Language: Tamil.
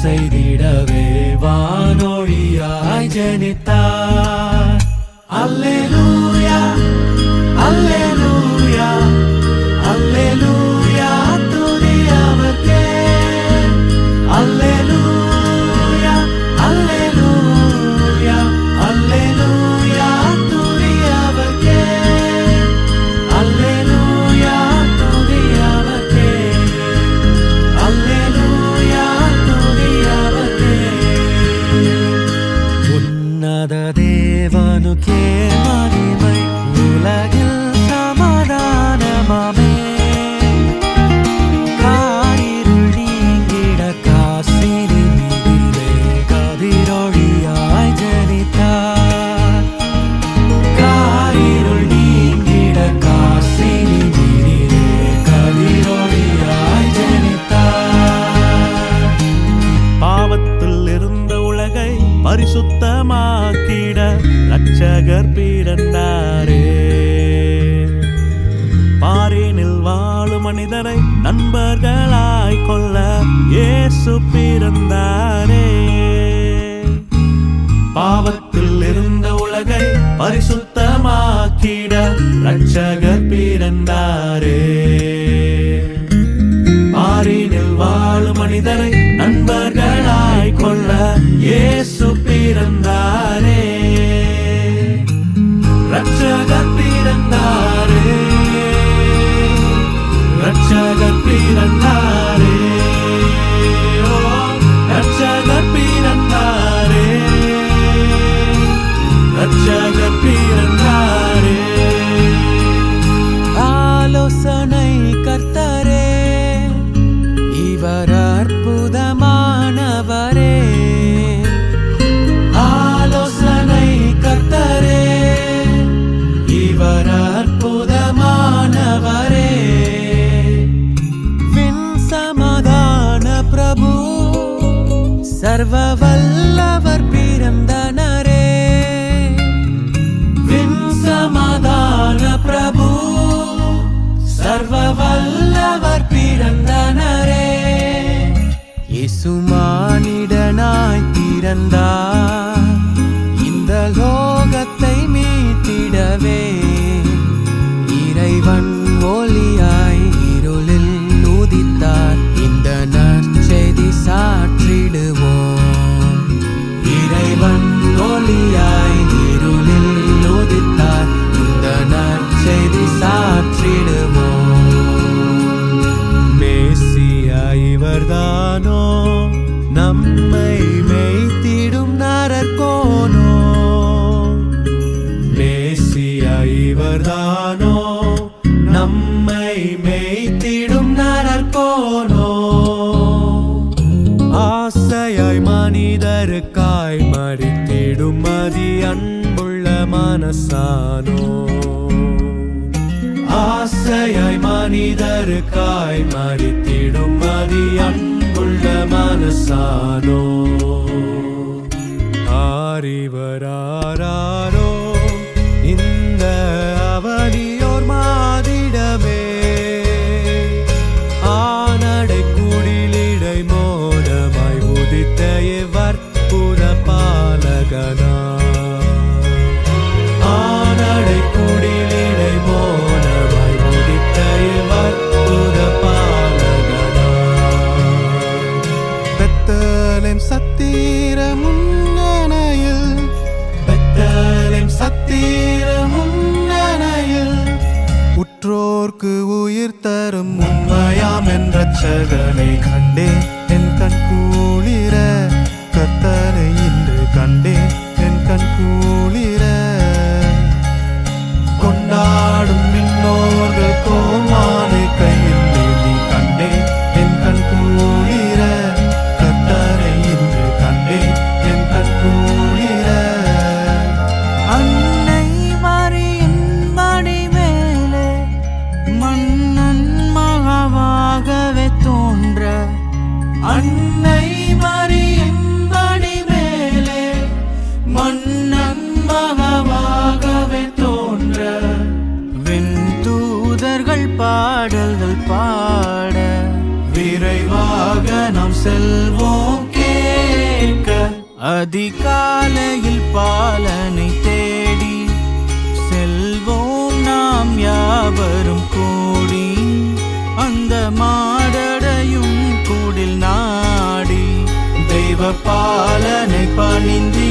செய்திடவே வானொலியாய் ஜனித்தார். அல்லேலூயா அல்லேலூயா அல்லேலூயா துதி அவர்க்கே. அல்லேலூயா அல்லேலூயா அல்லேலூயா துதி அவர்க்கே. அல்லேலூயா துதி அவர்க்கே. அல்லேலூயா துதி அவர்க்கே. உன்னத தேவனுக்கே மகிமை, உலகில் சமாதானமாமே. காரிருள் நீங்கிட காசினி மீதிலே கதிரொளியாய் ஜனித்தார். காரிருள் நீங்கிட காசினி மீதிலே கதிரொளியாய் ஜனித்தார். பாவத்தில் இருந்த உலகை பரிசுத்தமாக்கிட இரட்சகர் பிறந்தாரே. பாரினில் வாழும் மனிதரை நண்பர்களாய் கொள்ள இயேசு பிறந்தாரே. பாவத்தில் இருந்த உலகை பரிசுத்தமாக்கிட இரட்சகர் பிறந்தாரே. பாரினில் வாழும் மனிதரை நண்பர்களாய் கொள்ள இயேசு பிறந்தாரே. இரட்சகர் பிறந்தாரே. இரட்சகர் பிறந்தாரே. இரட்சகர் பிறந்தாரே. இரட்சகர் பிறந்தாரே. ஆலோசனை கர்த்தரே, இவர் அற்புதமானவரே. ஆலோசனை கர்த்தரே, இவர் அற்புதமானவரே. வின் சமாதான பிரபு, சர்வ வல்லவர் பிறந்தனரே. வின் சமாதான பிரபு, சர்வ வல்லவர் பிறந்தனரே. இயேசு மானிடனாய் பிறந்தார், இந்த லோகத்தை மீட்டிடவே. இறைவன் ஒளியாய் இருளில் உதித்தார், இந்த நற்செய்தி சாற்றிடுவோம். இறைவன் ஒளியாய் இருளில் உதித்தார், இந்த நற்செய்தி சாற்றிடுவோம். மேசியா இவர்தானோ, நம்மை மேய்த்திடும் நரர்கோனோ. மேசியா இவர்தானோ, நம்மை மேய்த்திடும் நரர்கோனோ. ஆசையாய் மனிதருக்காய் மரித்திடும் அதி அன்புள்ள மனசானோ. ஆசையாய் மனிதருக்காய் மரித்திடும் அதி அன்புள்ள மனசானோ. ஆரிவராரோ இந்த அவனியோர் மாதிடமே. ஆனடை குடிலிடை மோனமாய் உதித்த இவ்வற்புத பாலகனா. ஆனடை குடிலிடை மோனமாய் உதித்த இவ்வற்புத பாலகனா. பெத்தலேம் சத்திர முன்னணையில், பெத்தலேம் சத்திர முன்னணையில், உற்றோர்க்கு உயிர் தரும் உண்மையாம் என்ற இரட்சகனை கண்டே என் கண் குளிர. கர்த்தரை இன்று கண்டே என் கண் குளிர. கொண்டாடும் மின்னோர்கள் கோமானை கையில் ஏந்தி கண்டே என் கண் குளிர. கர்த்தரை இன்று கண்டே என் கண் குளிர. அன்னை மரியின் மடி மேலே மன்னன் மகவாகவே தோன்ற. அன்னை மரியின் மடி மேலே மன்னன் மகவாகவே தோன்ற. விண்தூதர்கள் பாடல்கள் பாட, விரைவாக நாம் செல்வோம். ஏற்க அதிகாலையில் பாலனை தேடி செல்வோம் நாம் யாவரும் கூடி அந்த மாடடையும் கூடில் நாடி தெய்வ பாலனை பணிந்து